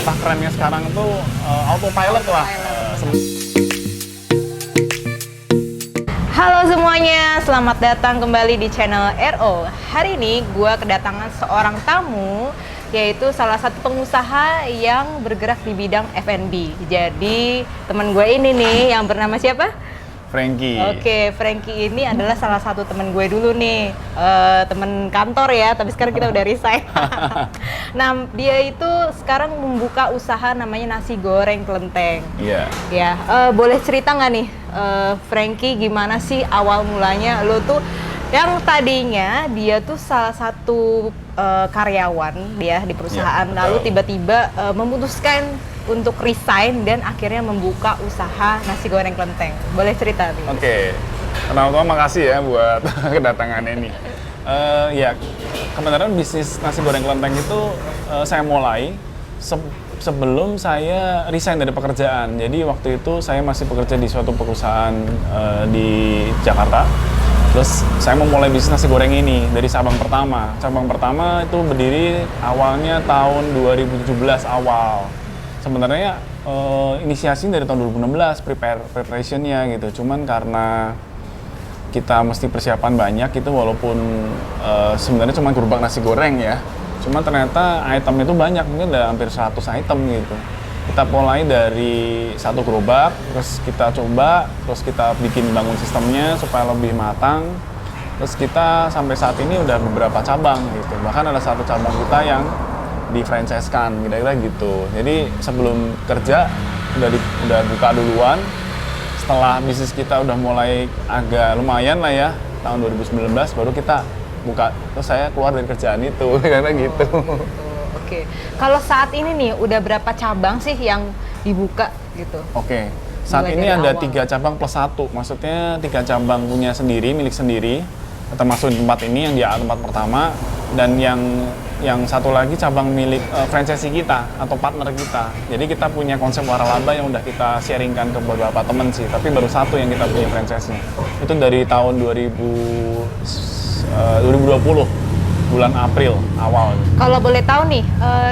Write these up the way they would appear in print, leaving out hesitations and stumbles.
istilah kerennya sekarang itu autopilot lah. Halo semuanya, selamat datang kembali di channel RO. Hari ini gue kedatangan seorang tamu, yaitu salah satu pengusaha yang bergerak di bidang F&B. Jadi teman gue ini nih yang bernama siapa? Frankie. Oke, Frankie ini adalah salah satu teman gue dulu nih, teman kantor ya, tapi sekarang kita udah resign. Nah, dia itu sekarang membuka usaha namanya nasi goreng kelenteng. Iya. Ya, boleh cerita nggak nih, Frankie, gimana sih awal mulanya lo tuh yang tadinya dia tuh salah satu karyawan dia di perusahaan, Ya, lalu betul. tiba-tiba memutuskan untuk resign dan akhirnya membuka usaha nasi goreng kelenteng. Boleh cerita nih? Oke. Pertama-tama makasih ya buat kedatangannya ini. Ya, kebenaran bisnis nasi goreng kelenteng itu saya mulai sebelum saya resign dari pekerjaan. Jadi waktu itu saya masih bekerja di suatu perusahaan di Jakarta. Terus saya memulai bisnis nasi goreng ini dari cabang pertama. Cabang pertama itu berdiri awalnya tahun 2017 awal. Sebenarnya inisiasi dari tahun 2016 preparationnya gitu. Cuman karena kita mesti persiapan banyak itu, walaupun sebenarnya cuma gerobak nasi goreng ya. Cuman ternyata item itu banyak, mungkin ada hampir 100 item gitu. Kita mulai dari satu gerobak, terus kita coba, terus kita bangun sistemnya supaya lebih matang. Terus kita sampai saat ini udah beberapa cabang gitu. Bahkan ada satu cabang kita yang di-franchise-kan, kira-kira gitu. Jadi sebelum kerja udah buka duluan. Setelah bisnis kita udah mulai agak lumayan lah ya, tahun 2019 baru kita buka. Terus saya keluar dari kerjaan itu, karena gitu. Oke. Kalau saat ini nih udah berapa cabang sih yang dibuka gitu? Oke. Saat Mulai ini dari ada awal. 3 cabang plus 1. Maksudnya 3 cabang punya sendiri, milik sendiri. Termasuk di tempat ini yang di tempat pertama, dan yang satu lagi cabang milik franchisee kita atau partner kita. Jadi kita punya konsep waralaba yang udah kita sharingkan ke beberapa temen sih, tapi baru satu yang kita punya franchise-nya. Itu dari tahun 2020 bulan April awal. Kalau boleh tahu nih,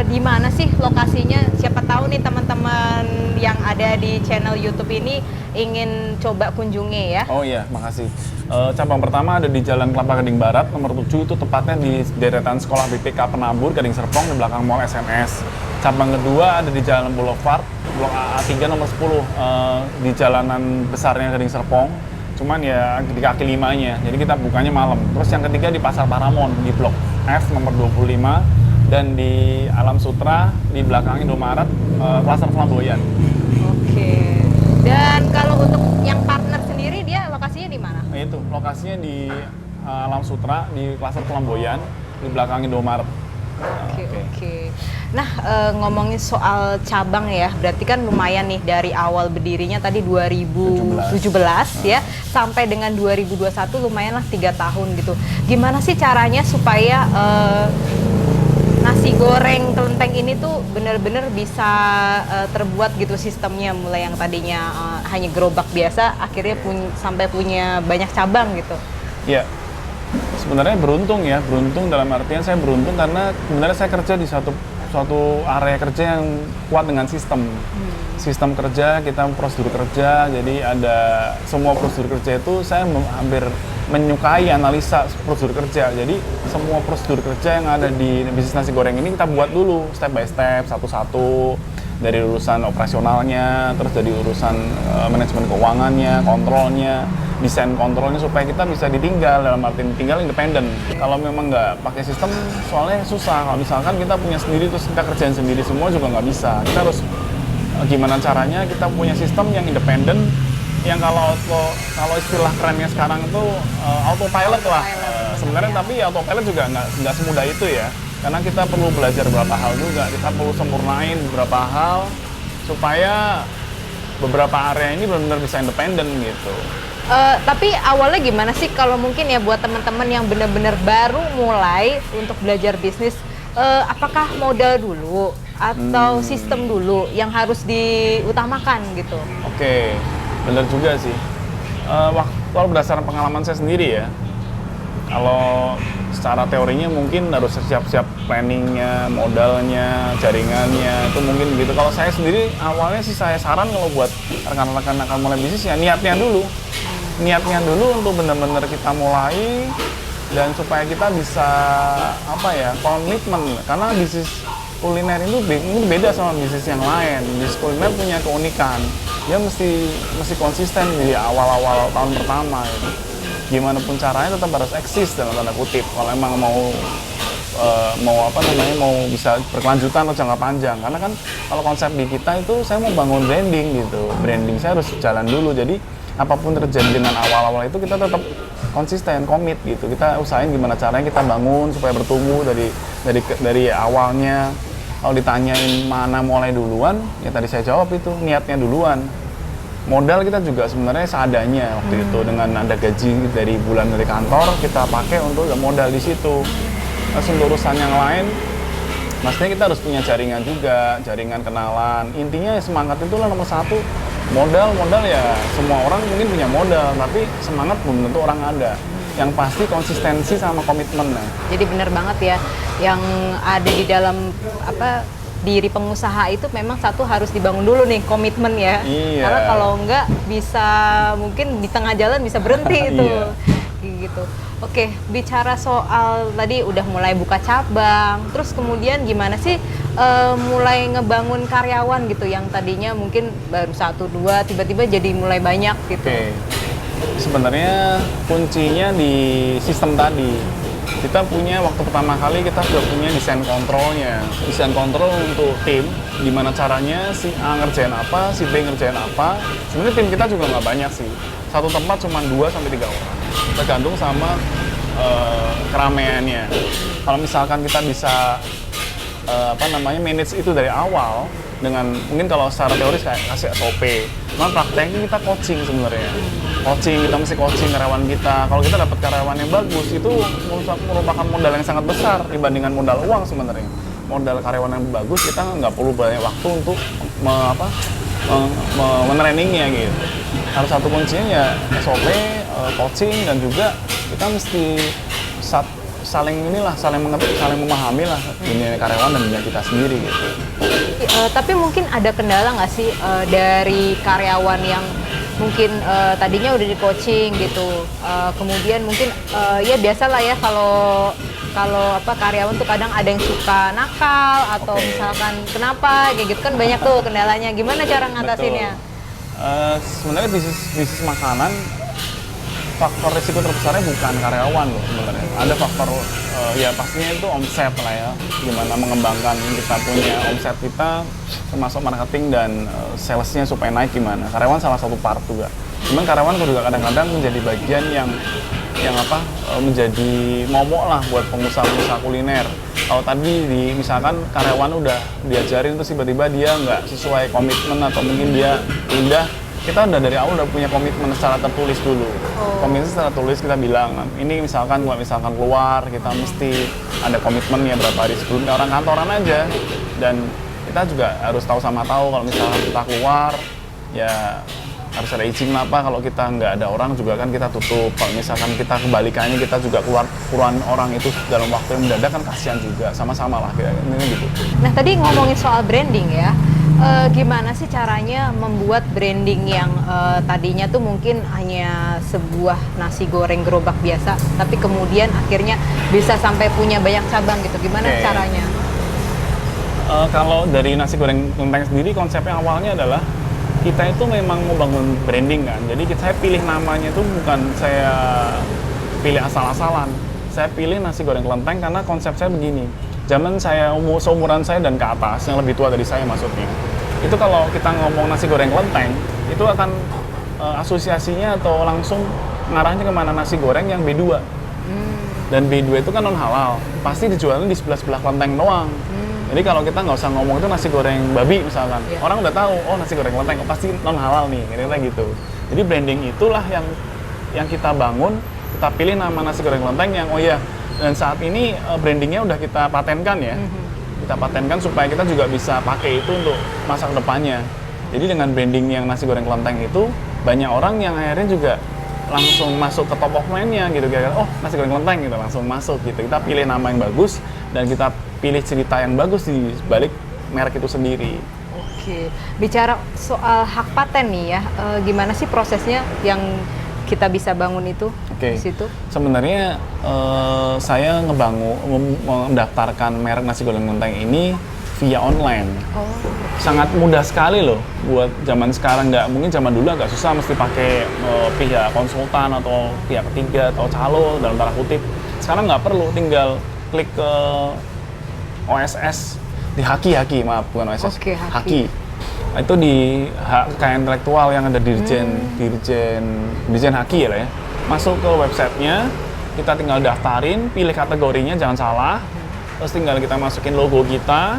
di mana sih lokasinya? Siapa tahu nih teman-teman yang ada di channel YouTube ini ingin coba kunjungi ya. Oh iya, makasih. Cabang pertama ada di Jalan Kelapa Gading Barat, nomor 7, itu tepatnya di deretan Sekolah BPK Penabur, Gading Serpong, di belakang Mall SMS. Cabang kedua ada di Jalan Boulevard, Blok AA3 nomor 10, di jalanan besarnya Gading Serpong. Cuman ya di kaki limanya, jadi kita bukanya malam. Terus yang ketiga di Pasar Paramount, di Blok F nomor 25, dan di Alam Sutra, di belakang Indomaret, Klaster Flamboyan. Oke. Dan kalau untuk yang partner sendiri, dia lokasinya di mana? Nah itu, lokasinya di Alam Sutra, di Klaster Flamboyan, di belakang Indomaret. Oke. Nah, ngomongin soal cabang ya, berarti kan lumayan nih dari awal berdirinya tadi 2017 ya, sampai dengan 2021 lumayan lah 3 tahun gitu. Gimana sih caranya supaya nasi goreng kelenteng ini tuh bener-bener bisa terbuat gitu sistemnya, mulai yang tadinya hanya gerobak biasa, akhirnya sampai punya banyak cabang gitu. Iya, sebenarnya beruntung dalam artian saya beruntung karena sebenarnya saya kerja di suatu area kerja yang kuat dengan sistem. Sistem kerja, kita prosedur kerja, jadi ada semua prosedur kerja itu saya hampir menyukai analisa prosedur kerja. Jadi semua prosedur kerja yang ada di bisnis nasi goreng ini kita buat dulu step by step, satu-satu, dari urusan operasionalnya, terus dari urusan manajemen keuangannya, kontrolnya, desain kontrolnya, supaya kita bisa ditinggal, dalam arti tinggal independen. Kalau memang nggak pakai sistem, soalnya susah. Kalau misalkan kita punya sendiri terus kita kerjain sendiri semua juga nggak bisa. Kita harus gimana caranya kita punya sistem yang independen, yang kalau istilah kerennya sekarang itu autopilot lah. Sebenarnya tapi autopilot juga nggak semudah itu ya. Karena kita perlu belajar beberapa hal juga, kita perlu sempurnain beberapa hal supaya beberapa area ini benar-benar bisa independen gitu. Tapi awalnya gimana sih kalau mungkin ya buat teman-teman yang benar-benar baru mulai untuk belajar bisnis, apakah modal dulu atau sistem dulu yang harus diutamakan gitu? Oke, benar juga sih. Kalau berdasarkan pengalaman saya sendiri ya, Kalau secara teorinya mungkin harus siap-siap planningnya, modalnya, jaringannya, itu mungkin gitu. Kalau saya sendiri awalnya sih saya saran kalau buat rekan-rekan akan mulai bisnis ya niatnya dulu. Niatnya dulu untuk benar-benar kita mulai dan supaya kita bisa apa ya, komitmen. Karena bisnis kuliner itu beda sama bisnis yang lain. Bisnis kuliner punya keunikan. Dia mesti konsisten di awal-awal tahun pertama gitu. Gimana pun caranya tetap harus eksis dalam tanda kutip kalau emang mau mau bisa berkelanjutan atau jangka panjang. Karena kan kalau konsep di kita itu saya mau bangun branding gitu, branding saya harus jalan dulu. Jadi apapun terjadi dengan awal-awal itu kita tetap konsisten, komit gitu. Kita usahain gimana caranya kita bangun supaya bertumbuh dari awalnya. Kalau ditanyain mana mulai duluan, ya tadi saya jawab itu niatnya duluan. Modal kita juga sebenarnya seadanya waktu itu, dengan ada gaji dari bulan dari kantor kita pakai untuk modal di situ. Terus untuk urusan yang lain, maksudnya kita harus punya jaringan juga, jaringan kenalan. Intinya semangat itulah nomor satu. Modal ya semua orang mungkin punya modal, tapi semangat belum tentu orang ada. Yang pasti konsistensi sama komitmen. Jadi benar banget ya, yang ada di dalam diri pengusaha itu memang satu harus dibangun dulu nih, komitmen ya. Iya. Karena kalau enggak bisa mungkin di tengah jalan bisa berhenti itu. Iya. Gitu. Oke, bicara soal tadi udah mulai buka cabang, terus kemudian gimana sih mulai ngebangun karyawan gitu yang tadinya mungkin baru 1-2 tiba-tiba jadi mulai banyak gitu. Oke. Sebenarnya kuncinya di sistem tadi. Kita punya waktu pertama kali kita sudah punya desain kontrolnya. Desain kontrol untuk tim, gimana caranya si A ngerjain apa, si B ngerjain apa. Sebenarnya tim kita juga nggak banyak sih. Satu tempat cuma 2-3 orang. Tergantung sama keramaiannya. Kalau misalkan kita bisa manage itu dari awal dengan mungkin kalau secara teoris kayak kasih SOP. Cuman prakteknya kita coaching sebenarnya. Kita mesti coaching karyawan kita. Kalau kita dapat karyawan yang bagus itu merupakan modal yang sangat besar dibandingkan modal uang sebenarnya. Modal karyawan yang bagus kita nggak perlu banyak waktu untuk mentrainingnya gitu. Harus satu kuncinya ya SOP, coaching, dan juga kita mesti saling memahami lah dunia karyawan dan dunia kita sendiri gitu. Tapi mungkin ada kendala nggak sih dari karyawan yang mungkin tadinya udah di coaching gitu, kemudian mungkin ya biasalah ya kalau karyawan tuh kadang ada yang suka nakal atau misalkan kenapa kayak gitu kan banyak tuh kendalanya. Gimana cara ngatasinnya? Sebenarnya bisnis makanan faktor risiko terbesarnya bukan karyawan loh sebenarnya. Ada faktor ya pastinya itu omset lah ya. Gimana mengembangkan kita punya omset kita termasuk marketing dan salesnya supaya naik gimana. Karyawan salah satu part juga. Cuman karyawan juga kadang-kadang menjadi bagian yang menjadi momok lah buat pengusaha-pengusaha kuliner. Kalau tadi misalkan karyawan udah diajarin terus tiba-tiba dia nggak sesuai komitmen atau mungkin dia pindah, kita udah dari awal udah punya komitmen secara tertulis dulu. Komitmen secara tertulis kita bilang, ini misalkan keluar, kita mesti ada komitmen ya berapa hari sebelumnya, orang kantoran aja. Dan kita juga harus tahu kalau misalkan kita keluar, ya harus ada izin apa. Kalau kita nggak ada orang juga kan kita tutup. Kalau misalkan kita kebalikannya kita juga keluaran orang itu dalam waktu yang mendadak kan kasihan juga, sama-sama lah ini gitu. Nah tadi ngomongin soal branding ya. Gimana sih caranya membuat branding yang tadinya tuh mungkin hanya sebuah nasi goreng gerobak biasa, tapi kemudian akhirnya bisa sampai punya banyak cabang gitu, gimana caranya? Kalau dari nasi goreng kelenteng sendiri konsepnya awalnya adalah kita itu memang mau bangun branding kan, jadi saya pilih namanya itu bukan saya pilih asal-asalan, saya pilih nasi goreng kelenteng karena konsep saya begini. Zaman saya seumuran saya dan ke atas, yang lebih tua dari saya maksudnya, itu kalau kita ngomong nasi goreng kelenteng, itu akan asosiasinya atau langsung ngarahnya kemana nasi goreng yang B2. Dan B2 itu kan non halal, pasti dijualnya di sebelah-sebelah kelenteng doang. Jadi kalau kita nggak usah ngomong itu nasi goreng babi misalkan, orang udah tahu, oh nasi goreng kelenteng, pasti non halal nih, kira-kira gitu. Jadi branding itulah yang kita bangun, kita pilih nama nasi goreng kelenteng yang dan saat ini brandingnya udah kita patenkan ya. Kita patenkan supaya kita juga bisa pakai itu untuk masa depannya. Jadi dengan branding yang nasi goreng kelenteng itu, banyak orang yang akhirnya juga langsung masuk ke top of mind-nya gitu, kira-kira oh nasi goreng kelenteng gitu, langsung masuk gitu. Kita pilih nama yang bagus dan kita pilih cerita yang bagus di balik merek itu sendiri. Oke, bicara soal hak paten nih ya, gimana sih prosesnya yang kita bisa bangun itu di situ? Sebenarnya saya mendaftarkan merek nasi goreng kelenteng ini via online. Sangat mudah sekali loh buat zaman sekarang, nggak mungkin zaman dulu agak susah mesti pakai pihak konsultan atau pihak ketiga atau calo dalam tanda kutip. Sekarang nggak perlu, tinggal klik ke OSS di Haki, maaf bukan OSS, Haki. Itu di hak kekayaan intelektual yang ada Dirjen Haki ya lah ya. Masuk ke websitenya, kita tinggal daftarin, pilih kategorinya jangan salah, terus tinggal kita masukin logo kita.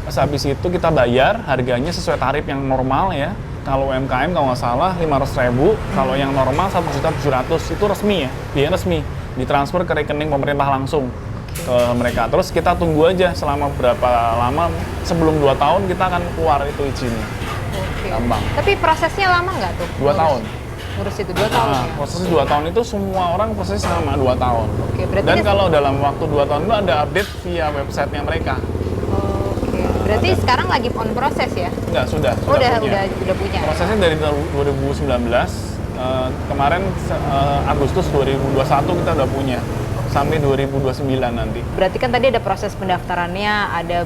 Terus habis itu kita bayar, harganya sesuai tarif yang normal ya. Kalau UMKM kalau nggak salah 500.000, kalau yang normal 1.700.000 itu resmi ya, biaya resmi. Ditransfer ke rekening pemerintah langsung ke mereka. Terus kita tunggu aja selama berapa lama, sebelum 2 tahun kita akan keluar itu izinnya. Gampang. Tapi prosesnya lama nggak tuh? 2 tahun. Ngurus itu 2 tahun ya? Proses 2 tahun itu semua orang prosesnya sama 2 tahun. Dan kalau dalam waktu 2 tahun itu ada update via websitenya mereka. Berarti sekarang lagi on proses ya? Enggak, sudah punya. Prosesnya dari 2019, kemarin Agustus 2021 kita udah punya. Sampai 2029 nanti. Berarti kan tadi ada proses pendaftarannya, ada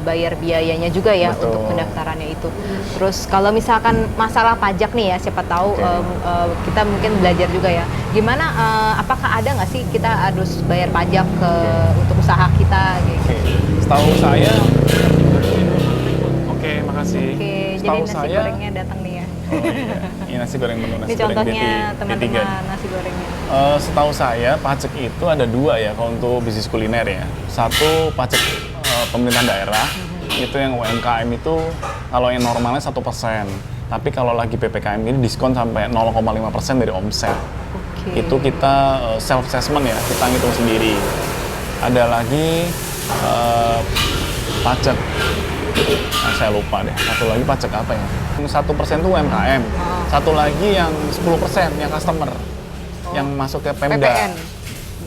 bayar biayanya juga ya. Betul. Untuk pendaftarannya itu. Terus kalau misalkan masalah pajak nih ya, siapa tahu kita mungkin belajar juga ya. Gimana, apakah ada nggak sih kita harus bayar pajak untuk usaha kita? Gitu? Setahu saya, makasih. Jadi nasi gorengnya datang nih ya. Oh iya, ini nasi goreng menu nasi ini goreng contohnya teman-teman nasi gorengnya. Setahu saya pajak itu ada 2 ya kalau untuk bisnis kuliner ya. Satu pajak pemerintah daerah, itu yang UMKM itu kalau yang normalnya 1%. Tapi kalau lagi PPKM ini diskon sampai 0,5% dari omset. Itu kita self assessment ya, kita ngitung sendiri. Ada lagi pajak, saya lupa deh, satu lagi pajak apa ya? 1% itu UMKM, satu lagi yang 10% yang customer, yang masuk ke Pemda. PPN.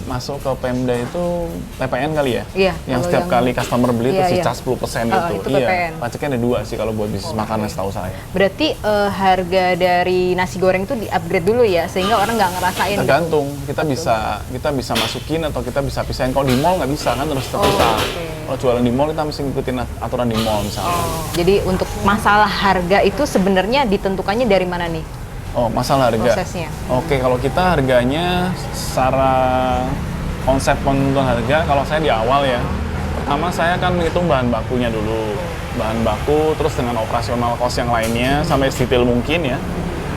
Masuk ke Pemda itu PPN kali ya? Iya. Yang setiap kali customer beli itu si cas 10% itu. Itu PPN. Pajaknya ada 2 sih kalau buat bisnis makanan setahu saya. Berarti harga dari nasi goreng itu di-upgrade dulu ya, sehingga orang nggak ngerasain. Tergantung, kita bisa masukin atau kita bisa pisahin. Kalau di mall nggak bisa kan, harus terpisah. Kalau jualan di mall kita mesti ngikutin aturan di mall misalnya. Jadi untuk masalah harga itu sebenarnya ditentukannya dari mana nih? Oh, masalah harga. Prosesnya. Oke, kalau kita harganya secara konsep penentuan harga, kalau saya di awal ya, pertama saya akan menghitung bahan bakunya dulu. Bahan baku, terus dengan operasional cost yang lainnya, sampai detail mungkin ya.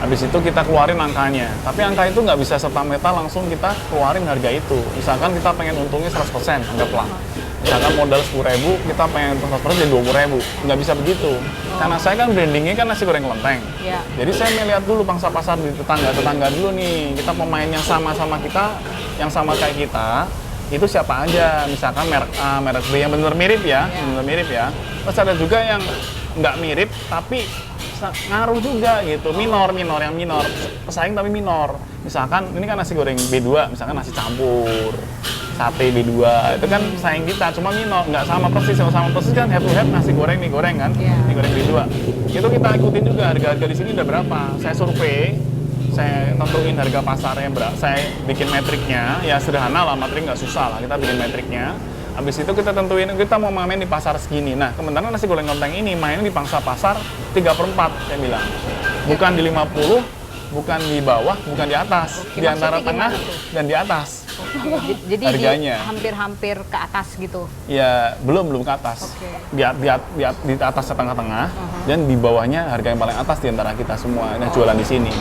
Habis itu kita keluarin angkanya. Tapi angka itu nggak bisa serta-merta langsung kita keluarin harga itu. Misalkan kita pengen untungnya 100%, anggaplah. Misalkan modal 10.000, kita pengen 100% jadi 20.000. Nggak bisa begitu. Karena saya kan brandingnya kan nasi goreng kelenteng. Ya. Jadi saya melihat dulu pangsa pasar di tetangga-tetangga dulu nih. Kita pemain yang sama-sama kita, yang sama kayak kita, itu siapa aja. Misalkan merek A, merek B yang benar mirip ya, benar mirip ya. Terus ada juga yang nggak mirip, tapi ngaruh juga gitu, minor, yang minor, pesaing tapi minor. Misalkan ini kan nasi goreng B2, misalkan nasi campur, sate B2, itu kan saing kita, cuma minor, nggak sama persis. Kalau sama persis kan head to head nasi goreng, mie goreng kan, mie goreng B2. Itu kita ikutin juga harga-harga di sini udah berapa. Saya survei, saya tentuin harga pasarnya berapa, saya bikin metriknya, ya sederhana lah, metrik nggak susah lah, kita bikin metriknya. Habis itu kita tentuin, kita mau main di pasar segini. Nah, kebetulan nasi goreng kelenteng ini mainnya di pangsa pasar 3/4, saya bilang. Bukan di 50, bukan di bawah, bukan di atas. Di antara tengah dan di atas. Jadi harganya hampir-hampir ke atas gitu? Ya, belum ke atas. Di atas tengah-tengah, dan di bawahnya harga yang paling atas di antara kita semua yang jualan di sini.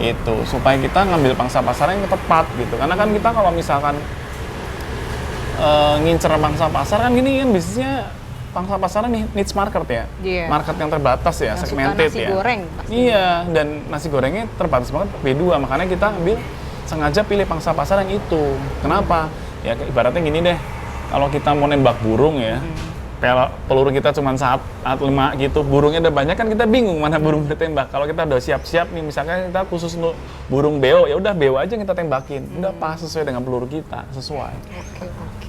Itu, supaya kita ngambil pangsa pasar yang tepat gitu. Karena kan kita kalau misalkan ngincer pangsa pasar kan gini kan bisnisnya pangsa pasarnya nih niche market ya, market yang terbatas ya, yang segmented nasi ya. Goreng, iya, dan nasi gorengnya terbatas banget B2, makanya kita ambil sengaja pilih pangsa pasar yang itu. Kenapa? Ya ibaratnya gini deh, kalau kita mau nembak burung ya, peluru kita cuma 4, 5 gitu, burungnya udah banyak kan kita bingung mana burung ditembak. Kalau kita udah siap-siap nih, misalkan kita khusus untuk burung beo, ya udah beo aja kita tembakin, udah pas sesuai dengan peluru kita, sesuai.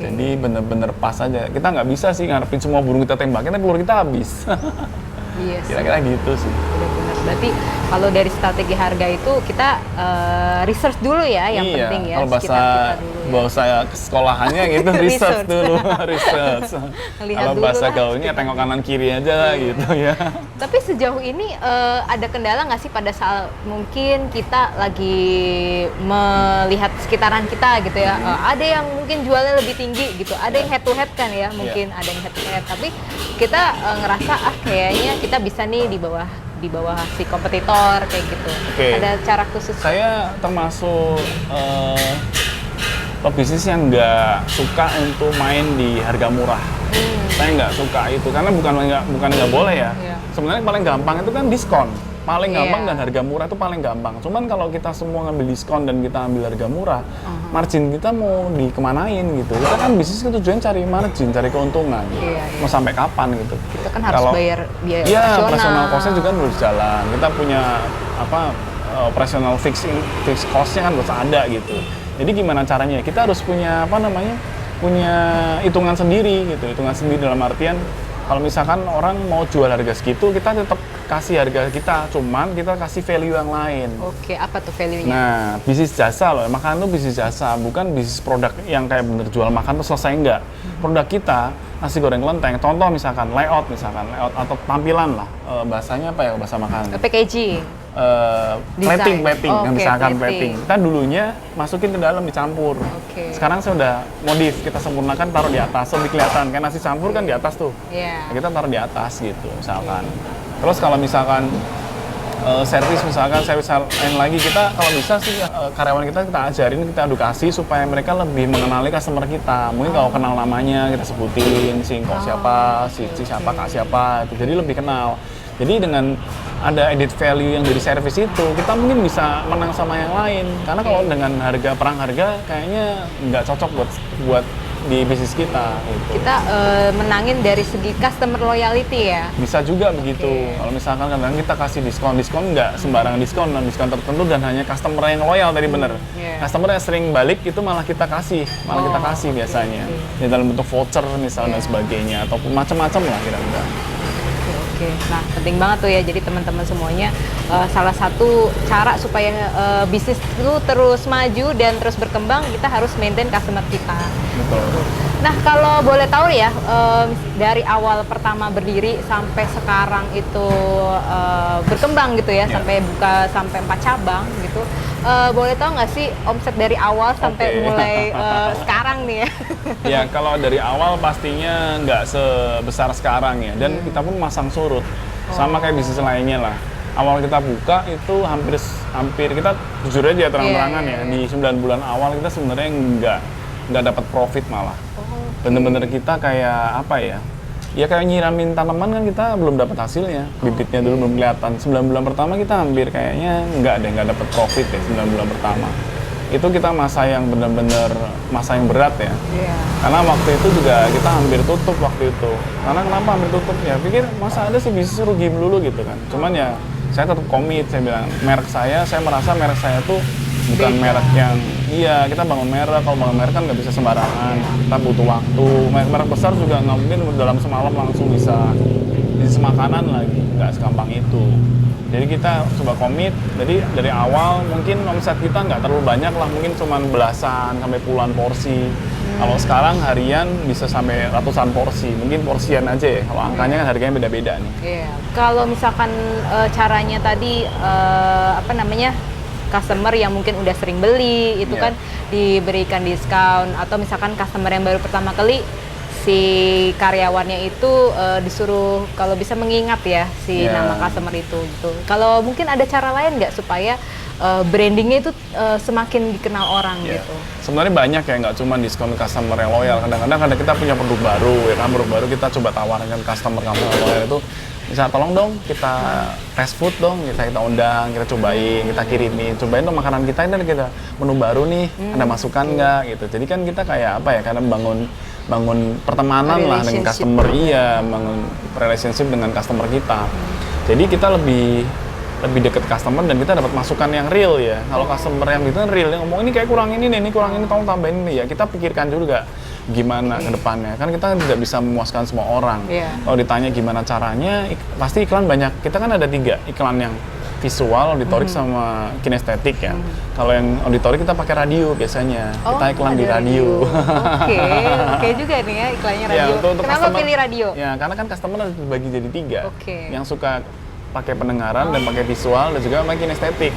Jadi bener-bener pas aja. Kita nggak bisa sih ngarepin semua burung kita tembakin, tapi peluru kita habis. Iya sih. Kira-kira gitu sih. Benar-benar. Berarti kalau dari strategi harga itu kita research dulu ya, yang penting ya. Kalau bahasa sekolahannya gitu research dulu, research. Kalau bahasa gaulnya tengok kanan kiri aja gitu ya. Tapi sejauh ini ada kendala nggak sih pada saat mungkin kita lagi melihat sekitaran kita gitu ya? Ada yang mungkin jualnya lebih tinggi gitu, ada yang head to head kan ya, mungkin ada yang head to head. Tapi kita ngerasa kayaknya kita bisa nih di bawah si kompetitor kayak gitu. Ada cara khusus? Saya termasuk pebisnis yang nggak suka untuk main di harga murah. Saya nggak suka itu karena bukan nggak boleh ya. Sebenarnya paling gampang itu kan diskon. Paling gampang dan harga murah itu paling gampang. Cuman kalau kita semua ngambil diskon dan kita ambil harga murah, margin kita mau dikemanain gitu. Kita kan bisnis kan tujuannya cari margin, cari keuntungan. Mau sampai kapan gitu. Kita kan harus bayar biaya operasional. Iya, operasional cost-nya juga harus jalan. Kita punya operasional fixed cost-nya kan harus ada gitu. Jadi gimana caranya? Kita harus punya punya hitungan sendiri gitu. Hitungan sendiri dalam artian kalau misalkan orang mau jual harga segitu, kita tetap kasih harga kita, cuman kita kasih value yang lain. Oke, apa tuh value-nya? Nah, bisnis jasa loh, makanan itu bisnis jasa, bukan bisnis produk yang kayak bener jual makan terus selesai, enggak. Produk kita, nasi goreng kelenteng, contoh misalkan layout atau tampilan lah, bahasanya apa ya, bahasa makanan? Packaging. Plating, misalkan plating. Kita dulunya masukin ke dalam dicampur. Sekarang saya udah modif, kita sempurnakan taruh di atas, lebih kelihatan. Kayak nasi campur kan di atas tuh. Nah, kita taruh di atas gitu, misalkan. Terus kalau misalkan servis lain lagi, kita kalau bisa sih karyawan kita ajarin, kita edukasi supaya mereka lebih mengenali customer kita. Mungkin kalau kenal namanya kita sebutin, si Engkau siapa, si siapa, Kak siapa, itu jadi lebih kenal. Jadi dengan ada added value yang dari service itu, kita mungkin bisa menang sama yang lain. Karena kalau dengan perang harga, kayaknya nggak cocok buat di bisnis kita. Gitu. Kita menangin dari segi customer loyalty ya? Bisa juga begitu. Kalau misalkan kadang kita kasih diskon nggak sembarangan diskon tertentu dan hanya customer yang loyal tadi bener. Customer yang sering balik itu malah kita kasih biasanya. Di dalam bentuk voucher misalnya dan sebagainya, ataupun macam-macam lah kira-kira. Nah, penting banget tuh ya, jadi teman-teman semuanya salah satu cara supaya bisnis itu terus maju dan terus berkembang, kita harus maintain customer kita. Betul. Nah, kalau boleh tahu ya, dari awal pertama berdiri sampai sekarang itu berkembang gitu ya, sampai buka sampai 4 cabang gitu. Boleh tahu nggak sih omset dari awal sampai mulai sekarang nih ya? Ya, kalau dari awal pastinya nggak sebesar sekarang ya, dan kita pun masang surut. Sama kayak bisnis lainnya lah. Awal kita buka itu hampir kita jujur aja terang-terangan ya, di 9 bulan awal kita sebenarnya nggak dapat profit malah. Bener-bener kita kayak apa ya? Ya kayak nyiramin tanaman kan kita belum dapat hasilnya, bibitnya dulu belum kelihatan. 9 bulan pertama kita hampir kayaknya nggak dapat profit ya 9 bulan pertama. Itu kita masa yang benar-benar masa yang berat ya. Karena waktu itu juga kita hampir tutup waktu itu. Karena kenapa hampir tutup? Ya pikir masa ada sih bisnis rugi melulu gitu kan. Cuman ya saya tetap komit, saya bilang saya merasa merek saya tuh bukan merek yang, kita bangun merek, kalau bangun merek kan nggak bisa sembarangan, kita butuh waktu. Merek besar juga nggak mungkin dalam semalam langsung bisa bisnis makanan lagi, nggak segampang itu. Jadi kita coba komit, jadi dari awal mungkin omset kita nggak terlalu banyak lah, mungkin cuma belasan sampai puluhan porsi. Kalau sekarang harian bisa sampai ratusan porsi, mungkin porsian aja ya, kalau angkanya kan harganya beda-beda nih. Kalau misalkan caranya tadi, customer yang mungkin udah sering beli, itu kan diberikan diskon, atau misalkan customer yang baru pertama kali, si karyawannya itu disuruh kalau bisa mengingat ya si nama customer itu gitu. Kalau mungkin ada cara lain nggak supaya brandingnya itu semakin dikenal orang gitu? Sebenarnya banyak ya, nggak cuma diskon customer yang loyal. Kadang-kadang kita punya produk baru ya kan, produk baru kita coba tawarkan customer loyal itu. Bisa tolong dong kita fast food dong, kita undang, kita cobain, kita kirimin, cobain dong makanan kita, ini kita menu baru nih, ada masukan nggak gitu. Jadi kan kita kayak apa ya, karena bangun pertemanan lah dengan customer, bangun relationship dengan customer kita. Jadi kita lebih dekat customer dan kita dapat masukan yang real ya. Kalau customer yang gitu kan real, yang ngomong ini kayak kurang ini nih, ini kurang ini, tolong tambahin ini ya. Kita pikirkan juga gimana ke depannya. Kan kita tidak bisa memuaskan semua orang. Kalau ditanya gimana caranya, pasti iklan banyak. Kita kan ada 3 iklan yang visual, auditorik sama kinestetik ya. Kalau yang auditorik kita pakai radio biasanya. Kita iklan di radio. Oke juga nih ya iklannya radio. Ya, untuk kenapa customer, pilih radio? Ya karena kan customer harus dibagi jadi 3. Yang suka pakai pendengaran dan pakai visual dan juga pakai kinestetik.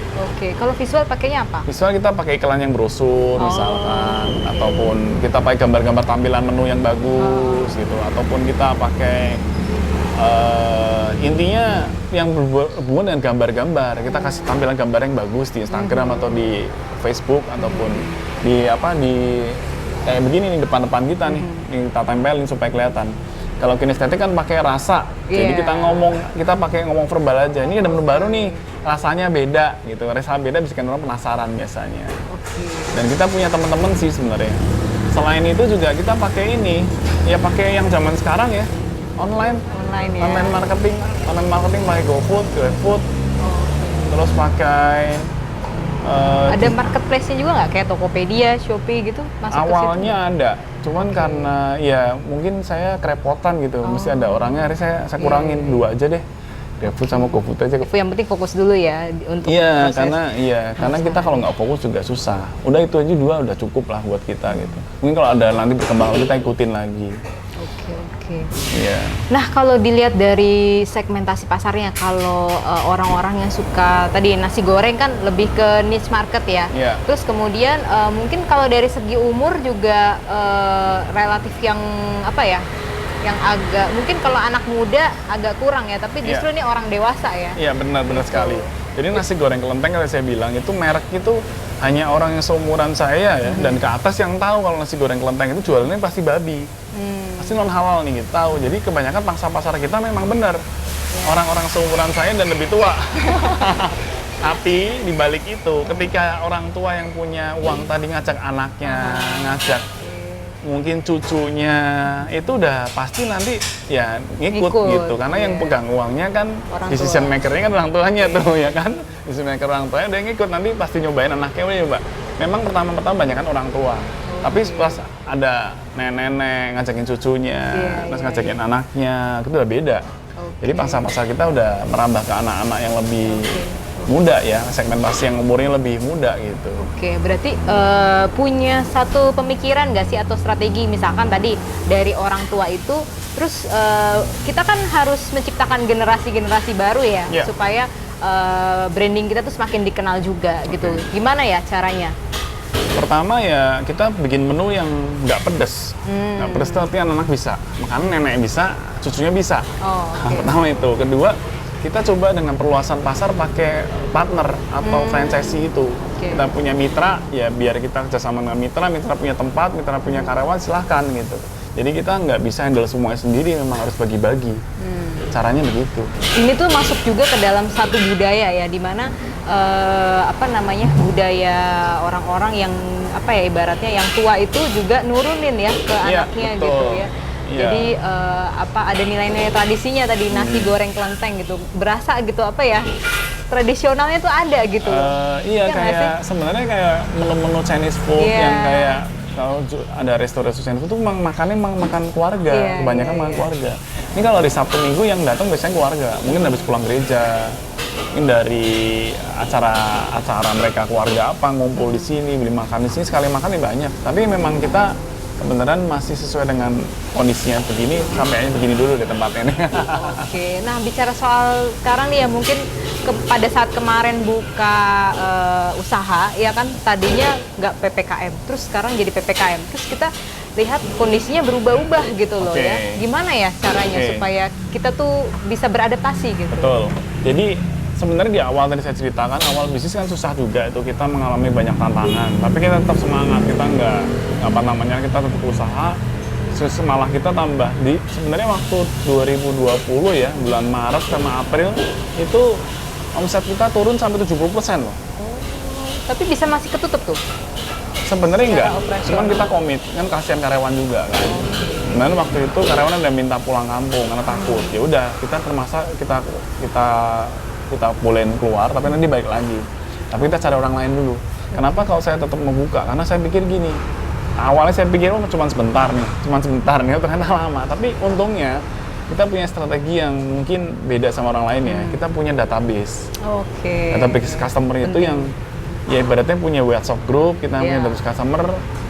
Kalau visual pakainya apa? Visual kita pakai iklan yang brosur misalkan, ataupun kita pakai gambar-gambar tampilan menu yang bagus gitu, ataupun kita pakai intinya yang berhubungan dengan gambar-gambar. Kita kasih tampilan gambar yang bagus di Instagram atau di Facebook ataupun di kayak begini nih depan-depan kita nih, kita tempelin supaya kelihatan. Kalau kinestetik kan pakai rasa, jadi kita pakai ngomong verbal aja. Ini ada menu baru nih, rasanya beda gitu. Rasa beda bikin orang penasaran biasanya. Dan kita punya teman-teman sih sebenarnya. Selain itu juga kita pakai ini, ya pakai yang zaman sekarang ya, online marketing pakai GoFood, GrabFood, terus pakai ada marketplace-nya juga nggak kayak Tokopedia, Shopee gitu? Awalnya ada, cuman karena ya mungkin saya kerepotan gitu, mesti ada orangnya, akhirnya saya kurangin 2 aja deh, GrabFood sama GoFood aja. Yang penting fokus dulu ya untuk proses. Karena kita kalau nggak fokus juga susah. Udah itu aja 2 udah cukup lah buat kita gitu. Mungkin kalau ada nanti berkembang kita ikutin lagi. Nah, kalau dilihat dari segmentasi pasarnya, kalau orang-orang yang suka tadi nasi goreng kan lebih ke niche market ya. Terus kemudian mungkin kalau dari segi umur juga relatif yang yang agak mungkin kalau anak muda agak kurang ya, tapi justru ini orang dewasa ya. Iya, benar sekali. Jadi nasi goreng kelenteng kalau saya bilang itu merek itu hanya orang yang seumuran saya ya dan ke atas yang tahu kalau nasi goreng kelenteng itu jualannya pasti babi. Pasti non halal nih gitu tahu. Jadi kebanyakan pangsa pasar kita memang benar. Orang-orang seumuran saya dan lebih tua. Tapi dibalik itu ketika orang tua yang punya uang tadi ngajak anaknya, ngajak mungkin cucunya, itu udah pasti nanti ya ngikut gitu. Karena yang pegang uangnya kan decision maker-nya kan orang tuanya tuh ya kan. Decision maker orang tuanya udah ngikut, nanti pasti nyobain anaknya udah nyoba. Memang pertama-tama banyak kan orang tua. Tapi pas ada nenek-nenek ngajakin cucunya, terus ngajakin anaknya, itu udah beda. Jadi pangsa pasar kita udah merambah ke anak-anak yang lebih muda ya, segmentasi yang umurnya lebih muda gitu. Berarti punya satu pemikiran nggak sih atau strategi, misalkan tadi dari orang tua itu, terus kita kan harus menciptakan generasi-generasi baru ya, supaya branding kita tuh semakin dikenal juga gitu. Gimana ya caranya? Pertama ya kita bikin menu yang nggak pedes. Nggak pedes itu artinya anak bisa, makanya nenek bisa, cucunya bisa. Pertama itu. Kedua, kita coba dengan perluasan pasar pakai partner atau franchisee itu. Kita punya mitra, ya biar kita kerjasama dengan mitra punya tempat, mitra punya karyawan, silahkan gitu. Jadi kita nggak bisa handle semuanya sendiri, memang harus bagi-bagi. Caranya begitu. Ini tuh masuk juga ke dalam satu budaya ya, di mana budaya orang-orang yang ibaratnya yang tua itu juga nurunin ya ke anaknya betul. Gitu ya. Jadi ada nilai-nilai tradisinya tadi, nasi goreng kelenteng gitu, berasa gitu tradisionalnya tuh ada gitu. Kayak sebenarnya kayak menu-menu Chinese food yang kayak kalau ada restoran Chinese food tuh makan keluarga, kebanyakan makan keluarga. Ini kalau hari Sabtu Minggu yang datang biasanya keluarga, mungkin habis pulang gereja, mungkin dari acara mereka keluarga ngumpul di sini, beli makan di sini, sekali makan banyak. Tapi memang kita kebenaran masih sesuai dengan kondisinya begini, sampai begini dulu di tempatnya nih. Nah bicara soal sekarang nih ya, mungkin pada saat kemarin buka usaha ya kan, tadinya nggak PPKM, terus sekarang jadi PPKM, terus kita lihat kondisinya berubah-ubah gitu loh ya. Gimana ya caranya supaya kita tuh bisa beradaptasi gitu? Betul. Jadi sebenarnya di awal tadi saya ceritakan, awal bisnis kan susah juga itu, kita mengalami banyak tantangan, tapi kita tetap semangat, kita kita tetap usaha, malah kita tambah sebenarnya waktu 2020 ya, bulan Maret sama April itu omset kita turun sampai 70% loh. Tapi bisa masih ketutup tuh? Sebenarnya enggak, operasional. cuman kita komit, kan kasihan karyawan juga kan. Kemudian waktu itu karyawan udah minta pulang kampung karena takut. Ya udah, kita termasa kita bolehin keluar, tapi nanti balik lagi. Tapi kita cari orang lain dulu. Kenapa kalau saya tetap membuka? Karena saya pikir gini, awalnya saya pikir cuma sebentar nih, ternyata lama. Tapi untungnya kita punya strategi yang mungkin beda sama orang lain ya. Kita punya database. Database customer itu yang ya ibaratnya punya WhatsApp group, kita punya database customer,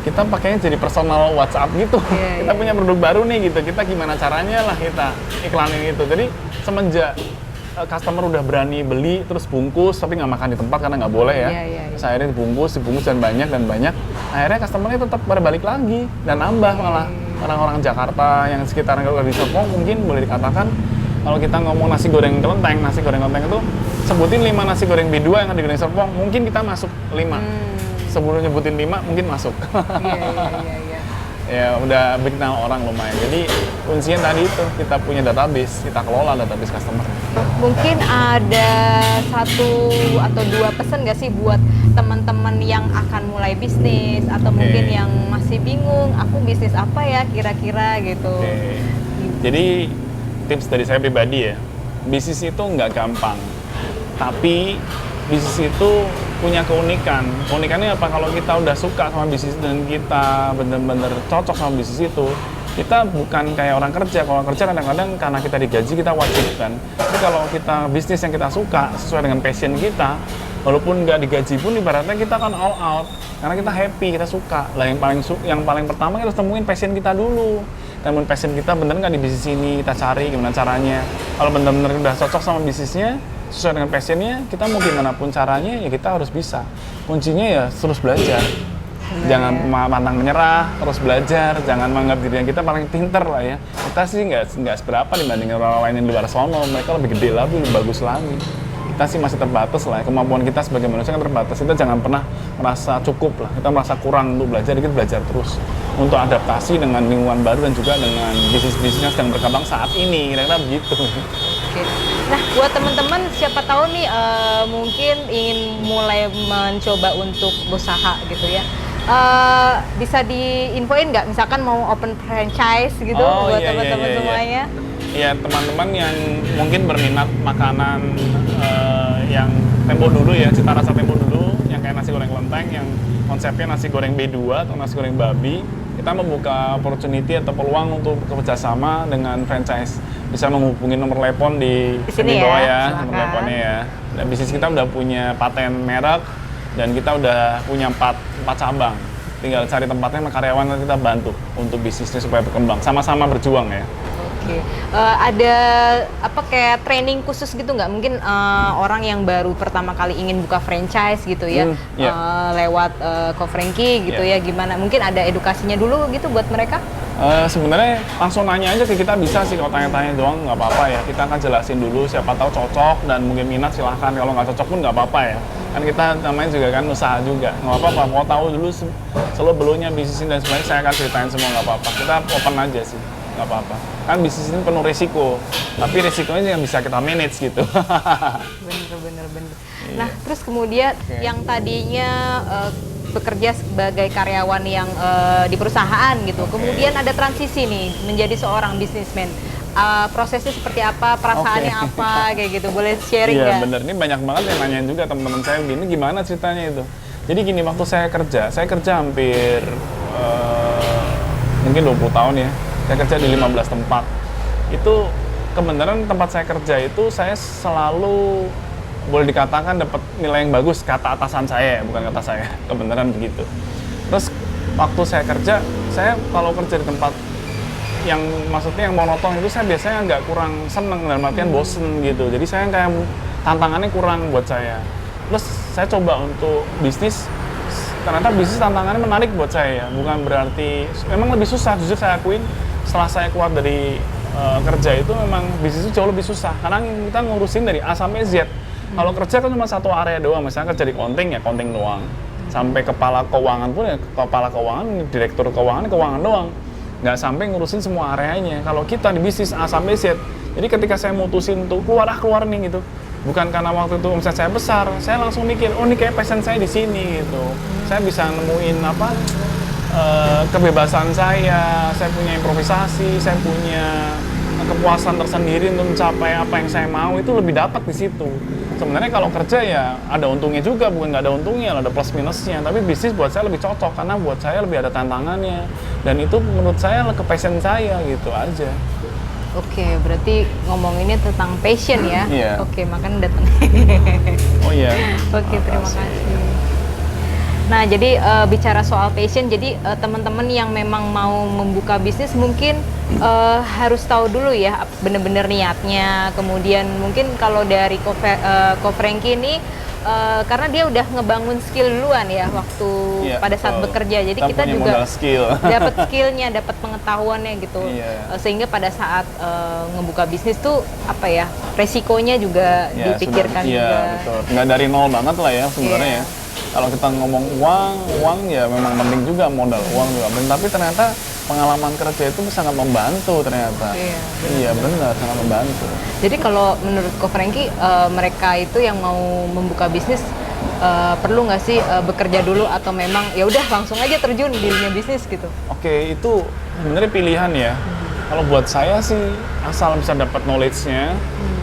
kita pakainya jadi personal WhatsApp gitu. Kita punya produk baru nih gitu, kita gimana caranya lah kita iklanin itu. Jadi semenjak customer udah berani beli terus bungkus tapi nggak makan di tempat karena nggak boleh ya. Saya akhirnya dibungkus dan banyak, akhirnya customernya tetap berbalik lagi dan nambah malah. Orang-orang Jakarta yang sekitar di Serpong mungkin boleh dikatakan kalau kita ngomong nasi goreng kelenteng itu sebutin 5 nasi goreng B2 yang ada di Goreng Serpong, mungkin kita masuk 5. Sebelum nyebutin 5 mungkin masuk. Ya udah dikenal orang lumayan. Jadi kuncinya tadi itu kita punya database, kita kelola database customer. Mungkin ada 1 atau 2 pesan nggak sih buat teman-teman yang akan mulai bisnis atau mungkin yang masih bingung, aku bisnis apa ya kira-kira gitu. Jadi tips dari saya pribadi ya, bisnis itu nggak gampang, tapi bisnis itu punya keunikan. Keunikannya apa? Kalau kita udah suka sama bisnis dan kita benar-benar cocok sama bisnis itu, kita bukan kayak orang kerja. Kalau kerja kadang-kadang karena kita digaji kita wajib kan. Tapi kalau kita bisnis yang kita suka sesuai dengan passion kita, walaupun nggak digaji pun ibaratnya kita kan all out karena kita happy, kita suka. Lah yang paling pertama kita harus temuin passion kita dulu. Temuin passion kita bener nggak di bisnis ini, kita cari gimana caranya. Kalau bener-bener udah cocok sama bisnisnya, sesuai dengan passionnya, kita mau gimana pun caranya ya kita harus bisa. Kuncinya ya terus belajar. Jangan pantang menyerah, terus belajar. Jangan menganggap diri kita paling pinter lah ya. Kita sih nggak seberapa dibandingin orang lain yang di luar sono. Mereka lebih gede lagi, lebih bagus lagi. Kita sih masih terbatas lah. Kemampuan kita sebagai manusia kan terbatas. Kita jangan pernah merasa cukup lah. Kita merasa kurang untuk belajar, kita belajar terus. Untuk adaptasi dengan lingkungan baru dan juga dengan bisnis-bisnis yang sedang berkembang saat ini. Kira-kira begitu. Nah, buat teman-teman siapa tahu nih mungkin ingin mulai mencoba untuk usaha gitu ya. Bisa diinfoin nggak misalkan mau open franchise gitu buat teman-teman semuanya? Iya, teman-teman yang mungkin berminat makanan yang tempo dulu ya, cita rasa tempo dulu, yang kayak nasi goreng kelenteng, yang konsepnya nasi goreng B2 atau nasi goreng babi, kita membuka opportunity atau peluang untuk kerjasama dengan franchise. Bisa menghubungi nomor telepon di sini bawah ya, nomor teleponnya ya. Dan bisnis kita udah punya paten merek dan kita udah punya 4 cabang. Tinggal cari tempatnya sama karyawan dan kita bantu untuk bisnisnya supaya berkembang. Sama-sama berjuang ya. Ada apa kayak training khusus gitu nggak? Mungkin orang yang baru pertama kali ingin buka franchise gitu ya, lewat Ko Franky gitu ya, gimana? Mungkin ada edukasinya dulu gitu buat mereka? Sebenarnya langsung nanya aja ke kita bisa sih, kalau tanya-tanya doang nggak apa-apa ya. Kita akan jelasin dulu, siapa tahu cocok dan mungkin minat silahkan. Kalau nggak cocok pun nggak apa-apa ya. Kan kita namanya juga kan usaha juga, nggak apa-apa. Mau tahu dulu seluk beluknya bisnis dan sebagainya, saya akan ceritain semua, nggak apa-apa. Kita open aja sih, nggak apa-apa. Kan bisnis ini penuh risiko, tapi risikonya yang bisa kita manage gitu. Bener. Nah, terus kemudian yang tadinya bekerja sebagai karyawan yang di perusahaan gitu, kemudian ada transisi nih menjadi seorang bisnismen. Prosesnya seperti apa, perasaannya apa, kayak gitu, boleh sharing nggak? Iya bener, ini banyak banget yang nanyain juga teman-teman saya begini, gimana ceritanya itu. Jadi gini, waktu saya kerja hampir mungkin 20 tahun ya. Saya kerja di 15 tempat. Itu kebenaran tempat saya kerja itu saya selalu boleh dikatakan dapat nilai yang bagus, kata atasan saya, bukan kata saya. Kebenaran begitu. Terus waktu saya kerja, saya kalau kerja di tempat yang maksudnya yang monoton itu saya biasanya agak kurang seneng dan artian bosen gitu. Jadi saya kayak tantangannya kurang buat saya. Terus saya coba untuk bisnis, ternyata bisnis tantangannya menarik buat saya. Bukan berarti, memang lebih susah, jujur saya akuin. Setelah saya keluar dari kerja itu memang bisnis itu jauh lebih susah karena kita ngurusin dari A sampai Z. Kalau kerja kan cuma satu area doang, misalnya kerja di accounting ya accounting doang. Sampai kepala keuangan pun ya kepala keuangan, direktur keuangan doang. Nggak sampai ngurusin semua areanya. Kalau kita di bisnis A sampai Z, jadi ketika saya mutusin untuk keluar nih gitu, Bukan karena waktu itu omset saya besar, saya langsung mikir, oh ini kayak passion saya di sini gitu. Saya bisa nemuin kebebasan saya punya improvisasi, saya punya kepuasan tersendiri untuk mencapai apa yang saya mau, itu lebih dapat di situ. Sebenarnya kalau kerja ya ada untungnya juga, bukan nggak ada untungnya, ada plus minusnya. Tapi bisnis buat saya lebih cocok karena buat saya lebih ada tantangannya, dan itu menurut saya ke passion saya gitu aja. Oke, berarti ngomonginnya tentang passion ya? Iya. Oke, makanya datang. Oh iya. Oke, terima kasih. Nah, jadi bicara soal passion, jadi teman-teman yang memang mau membuka bisnis mungkin harus tahu dulu ya bener-bener niatnya. Kemudian mungkin kalau dari Ko Franky ini karena dia udah ngebangun skill duluan ya waktu pada saat bekerja, jadi kita juga dapat skillnya, dapat pengetahuannya gitu. Sehingga pada saat ngebuka bisnis tuh apa ya, resikonya juga dipikirkan juga. Betul. Nggak dari nol banget lah ya sebenarnya ya. Kalau kita ngomong uang ya memang penting juga, modal uang juga. Tapi ternyata pengalaman kerja itu sangat membantu ternyata. Iya benar, sangat membantu. Jadi kalau menurut Ko Franky, mereka itu yang mau membuka bisnis perlu nggak sih bekerja dulu atau memang ya udah langsung aja terjun di dunia bisnis gitu? Oke, itu sebenarnya pilihan ya. Kalau buat saya sih asal bisa dapat knowledge-nya,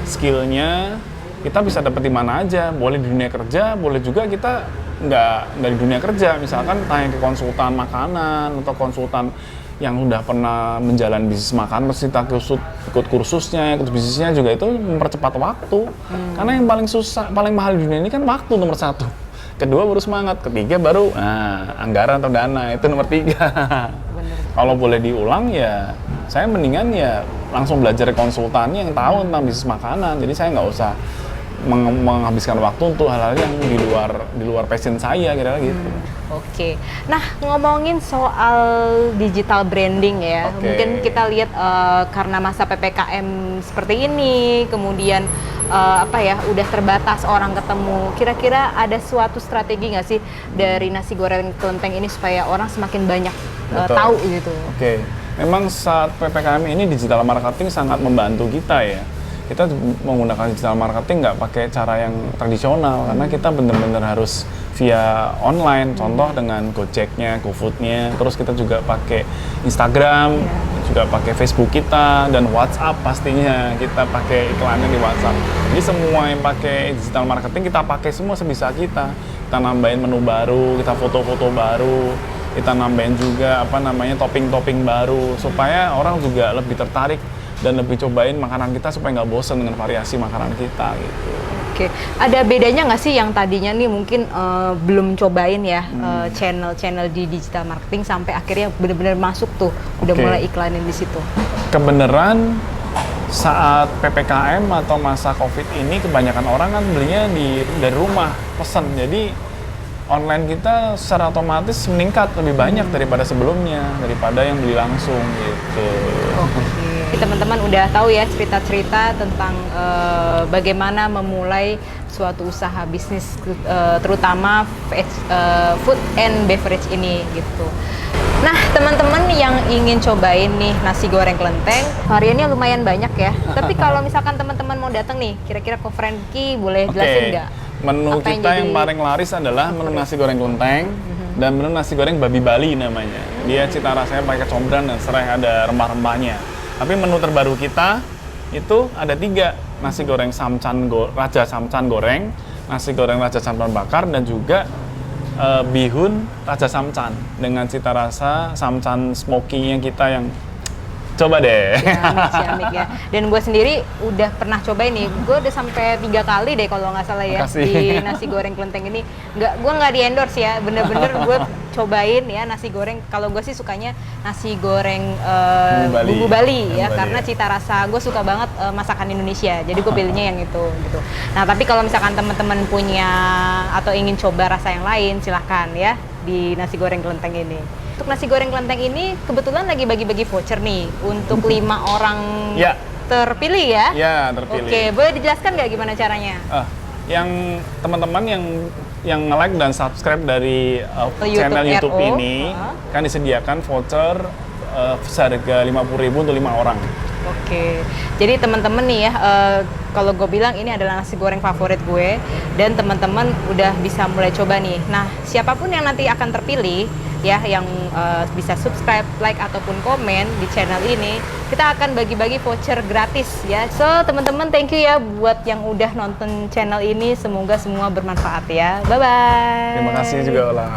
skill-nya, kita bisa dapat di mana aja. Boleh di dunia kerja, boleh juga kita nggak di dunia kerja. Misalkan tanya ke konsultan makanan atau konsultan yang udah pernah menjalani bisnis makanan, terus kita ikut kursusnya, ikut bisnisnya juga, itu mempercepat waktu. Karena yang paling susah, paling mahal di dunia ini kan waktu nomor 1. Kedua baru semangat, ketiga baru anggaran atau dana, itu nomor 3. Kalau boleh diulang ya, saya mendingan ya langsung belajar konsultannya yang tahu tentang bisnis makanan. Jadi saya nggak usah menghabiskan waktu untuk hal-hal yang di luar passion saya, kira-kira gitu. Oke. Nah, ngomongin soal digital branding ya. Mungkin kita lihat karena masa PPKM seperti ini, kemudian udah terbatas orang ketemu. Kira-kira ada suatu strategi nggak sih dari nasi goreng kelenteng ini supaya orang semakin banyak tahu gitu? Oke. Memang saat PPKM ini digital marketing sangat membantu kita ya. Kita menggunakan digital marketing nggak pakai cara yang tradisional, karena kita benar-benar harus via online, contoh dengan Gojeknya, GoFoodnya, terus kita juga pakai Instagram, juga pakai Facebook kita, dan WhatsApp pastinya, kita pakai iklannya di WhatsApp. Jadi semua yang pakai digital marketing kita pakai semua sebisa kita. Kita nambahin menu baru, kita foto-foto baru, kita nambahin juga topping-topping baru, supaya orang juga lebih tertarik dan lebih cobain makanan kita supaya nggak bosan dengan variasi makanan kita gitu. Oke, ada bedanya nggak sih yang tadinya nih mungkin belum cobain ya channel-channel di digital marketing sampai akhirnya benar-benar masuk tuh, udah mulai iklanin di situ? Kebenaran saat PPKM atau masa COVID ini kebanyakan orang kan belinya dari rumah, pesan. Jadi online kita secara otomatis meningkat lebih banyak daripada sebelumnya, daripada yang beli langsung gitu. Teman-teman udah tahu ya cerita-cerita tentang bagaimana memulai suatu usaha bisnis, terutama food and beverage ini gitu. Nah, teman-teman yang ingin cobain nih nasi goreng kelenteng, variannya lumayan banyak ya. Tapi kalau misalkan teman-teman mau datang nih, kira-kira Ko Franky boleh jelasin nggak? Menu kita yang paling laris adalah menu nasi goreng kelenteng dan menu nasi goreng babi Bali namanya. Dia cita rasanya pakai kecombrang dan serai, ada rempah-rempahnya. Tapi menu terbaru kita itu ada 3, nasi goreng Raja Samcan goreng, nasi goreng Raja Samcan bakar, dan juga bihun Raja Samcan dengan cita rasa Samcan smoky-nya kita yang coba deh. Ciamik ya. Dan gue sendiri udah pernah cobain nih. Gue udah sampai 3 kali deh kalau nggak salah ya. Makasih. Di nasi goreng kelenteng ini. Gue nggak di endorse ya. Bener-bener gue cobain ya nasi goreng. Kalau gue sih sukanya nasi goreng bumbu Bali ya. Karena cita rasa gue suka banget masakan Indonesia. Jadi gue pilihnya yang itu gitu. Nah, tapi kalau misalkan teman-teman punya atau ingin coba rasa yang lain, silahkan ya di nasi goreng kelenteng ini. Untuk nasi goreng kelenteng ini kebetulan lagi bagi-bagi voucher nih untuk 5 orang terpilih ya? Ya, terpilih. Oke, boleh dijelaskan nggak gimana caranya? Yang teman-teman yang nge-like dan subscribe dari channel YouTube ini kan disediakan voucher seharga 50.000 untuk 5 orang. Oke, jadi teman-teman nih ya, kalau gue bilang ini adalah nasi goreng favorit gue, dan teman-teman udah bisa mulai coba nih. Nah, siapapun yang nanti akan terpilih ya, yang bisa subscribe, like ataupun komen di channel ini, kita akan bagi-bagi voucher gratis ya. So teman-teman, thank you ya buat yang udah nonton channel ini. Semoga semua bermanfaat ya. Bye bye. Terima kasih juga Ola.